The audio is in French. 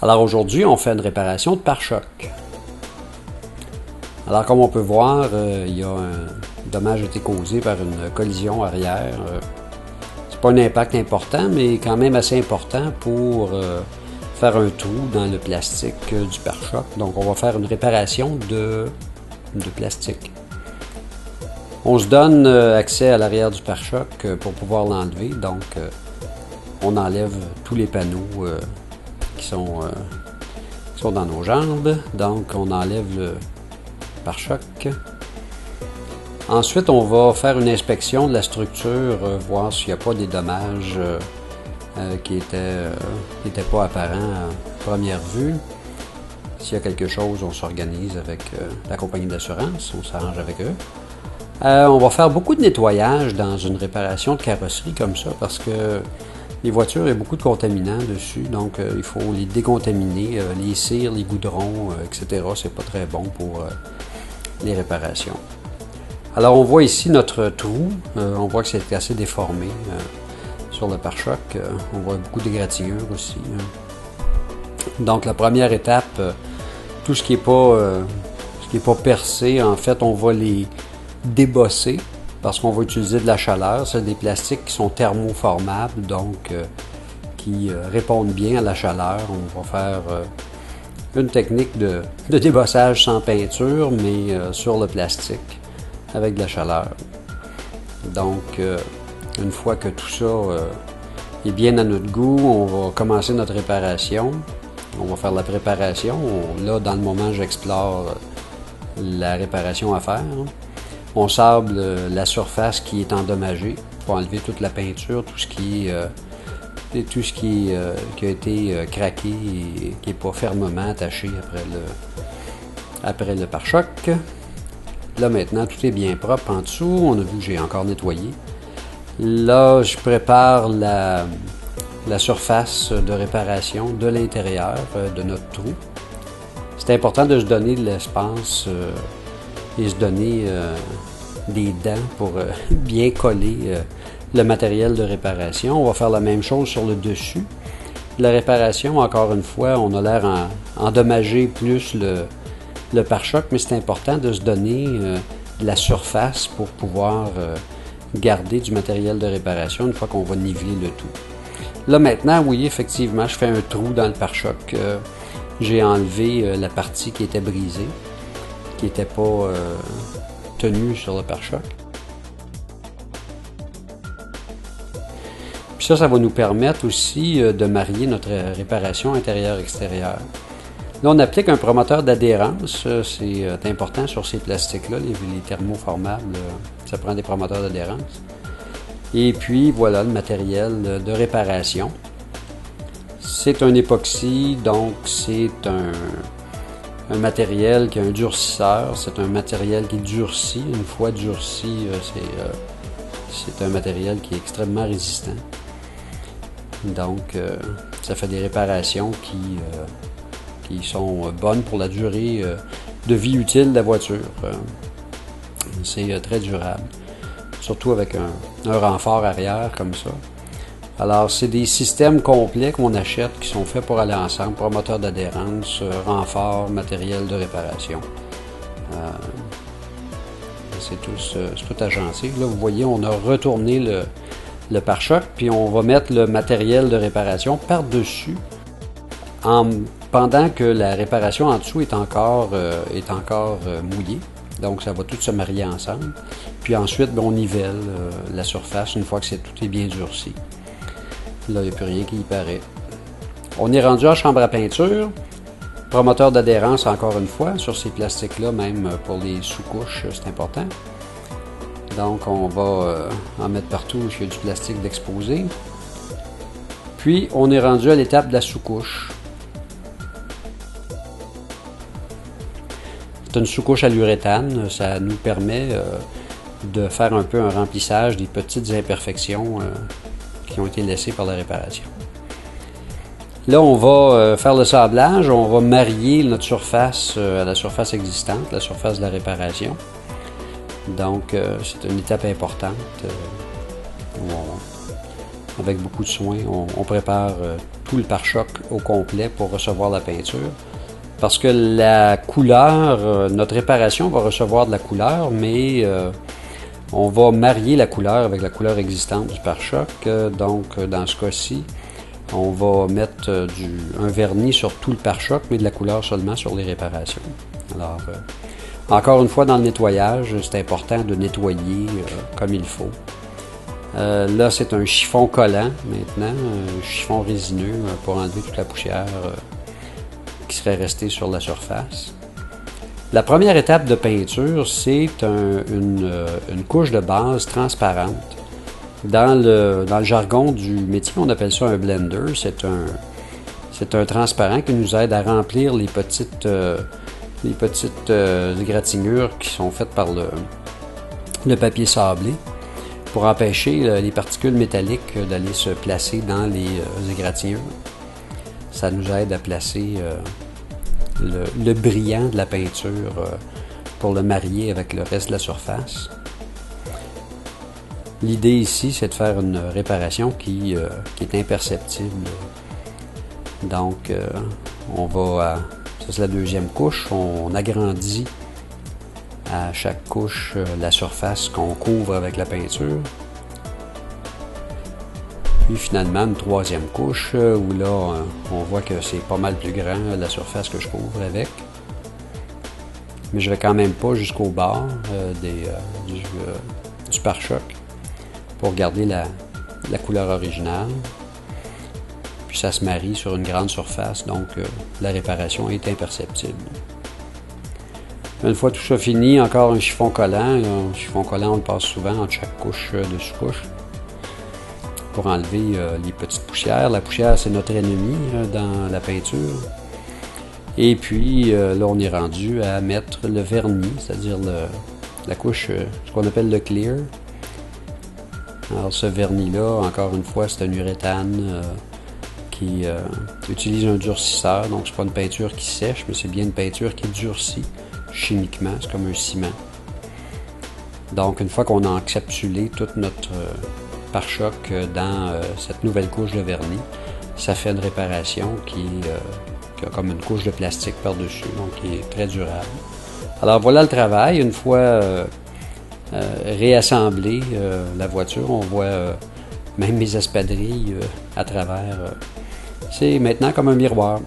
Alors aujourd'hui, on fait une réparation de pare-choc. Alors comme on peut voir, il y a un dommage a été causé par une collision arrière. C'est pas un impact important, mais quand même assez important pour faire un trou dans le plastique du pare-choc. Donc on va faire une réparation de plastique. On se donne accès à l'arrière du pare-choc pour pouvoir l'enlever. Donc on enlève tous les panneaux qui sont dans nos jambes. Donc on enlève le pare-choc. Ensuite, on va faire une inspection de la structure, voir s'il n'y a pas des dommages qui n'étaient pas apparents à première vue. S'il y a quelque chose, on s'organise avec la compagnie d'assurance, on s'arrange avec eux. On va faire beaucoup de nettoyage dans une réparation de carrosserie comme ça parce que les voitures, il y a beaucoup de contaminants dessus, donc il faut les décontaminer, les cires, les goudrons, etc. C'est pas très bon pour les réparations. Alors on voit ici notre trou, on voit que c'est assez déformé sur le pare-choc, on voit beaucoup d'égratignures aussi. Donc la première étape, tout ce qui est pas percé, en fait on va les débosser parce qu'on va utiliser de la chaleur. C'est des plastiques qui sont thermoformables, donc qui répondent bien à la chaleur. On va faire une technique de débossage sans peinture, mais sur le plastique avec de la chaleur. Donc, une fois que tout ça est bien à notre goût, on va commencer notre réparation. On va faire la préparation. Là, dans le moment, j'explore la réparation à faire. On sable la surface qui est endommagée pour enlever toute la peinture, tout ce qui a été craqué et qui n'est pas fermement attaché après le pare-choc. Là maintenant, tout est bien propre en dessous. On a vu que j'ai encore nettoyé. Là, je prépare la surface de réparation de l'intérieur de notre trou. C'est important de se donner de l'espace et se donner des dents pour bien coller le matériel de réparation. On va faire la même chose sur le dessus. La réparation, encore une fois, on a l'air endommager plus le pare-choc, mais c'est important de se donner de la surface pour pouvoir garder du matériel de réparation une fois qu'on va niveler le tout. Là maintenant, oui, effectivement, je fais un trou dans le pare-choc. J'ai enlevé la partie qui était brisée, qui n'était pas tenue sur le pare-choc. Puis ça va nous permettre aussi de marier notre réparation intérieure-extérieure. Là, on applique un promoteur d'adhérence. C'est important sur ces plastiques-là, les thermoformables. Ça prend des promoteurs d'adhérence. Et puis, voilà le matériel de réparation. C'est un époxy, donc c'est un matériel qui a un durcisseur. C'est un matériel qui durcit. Une fois durci, c'est un matériel qui est extrêmement résistant. Donc, ça fait des réparations qui sont bonnes pour la durée de vie utile de la voiture. C'est très durable, surtout avec un renfort arrière comme ça. Alors, c'est des systèmes complets qu'on achète qui sont faits pour aller ensemble, promoteur d'adhérence, renfort, matériel de réparation. C'est tout agencé. Là, vous voyez, on a retourné le pare-choc, puis on va mettre le matériel de réparation par-dessus pendant que la réparation en dessous est encore mouillée. Donc, ça va tout se marier ensemble. Puis ensuite, on nivelle la surface une fois que tout est bien durci. Là, il n'y a plus rien qui y paraît. On est rendu à chambre à peinture. Promoteur d'adhérence, encore une fois, sur ces plastiques-là, même pour les sous-couches, c'est important. Donc, on va en mettre partout où il y a du plastique d'exposé. Puis, on est rendu à l'étape de la sous-couche. C'est une sous-couche à l'uréthane. Ça nous permet de faire un peu un remplissage des petites imperfections qui ont été laissées par la réparation. Là, on va faire le sablage. On va marier notre surface à la surface existante, la surface de la réparation. Donc, c'est une étape importante. Avec beaucoup de soin, on prépare tout le pare-choc au complet pour recevoir la peinture. Parce que la couleur, notre réparation va recevoir de la couleur, mais on va marier la couleur avec la couleur existante du pare-choc. Donc, dans ce cas-ci, on va mettre un vernis sur tout le pare-choc, mais de la couleur seulement sur les réparations. Alors, encore une fois, dans le nettoyage, c'est important de nettoyer comme il faut. Là, c'est un chiffon collant maintenant, un chiffon résineux pour enlever toute la poussière qui serait restée sur la surface. La première étape de peinture, c'est une couche de base transparente. Dans le jargon du métier, on appelle ça un blender. C'est un transparent qui nous aide à remplir les petites égratignures qui sont faites par le papier sablé pour empêcher les particules métalliques d'aller se placer dans les égratignures. Ça nous aide à placer le brillant de la peinture pour le marier avec le reste de la surface. L'idée ici, c'est de faire une réparation qui est imperceptible. Donc, on va... ça, c'est la deuxième couche. On agrandit à chaque couche la surface qu'on couvre avec la peinture. Puis finalement, une troisième couche où là, on voit que c'est pas mal plus grand la surface que je couvre avec. Mais je vais quand même pas jusqu'au bord du pare-choc pour garder la couleur originale. Puis ça se marie sur une grande surface, donc la réparation est imperceptible. Une fois tout ça fini, encore un chiffon collant. Un chiffon collant, on le passe souvent entre chaque couche de sous-couche pour enlever les petites poussières. La poussière, c'est notre ennemi dans la peinture. Et puis, là, on est rendu à mettre le vernis, c'est-à-dire la couche, ce qu'on appelle le clear. Alors, ce vernis-là, encore une fois, c'est un uréthane qui utilise un durcisseur. Donc, c'est pas une peinture qui sèche, mais c'est bien une peinture qui durcit chimiquement. C'est comme un ciment. Donc, une fois qu'on a encapsulé toute notre pare-choc dans cette nouvelle couche de vernis, ça fait une réparation qui a comme une couche de plastique par-dessus, donc qui est très durable. Alors voilà le travail. Une fois réassemblée la voiture, on voit même mes espadrilles à travers. C'est maintenant comme un miroir.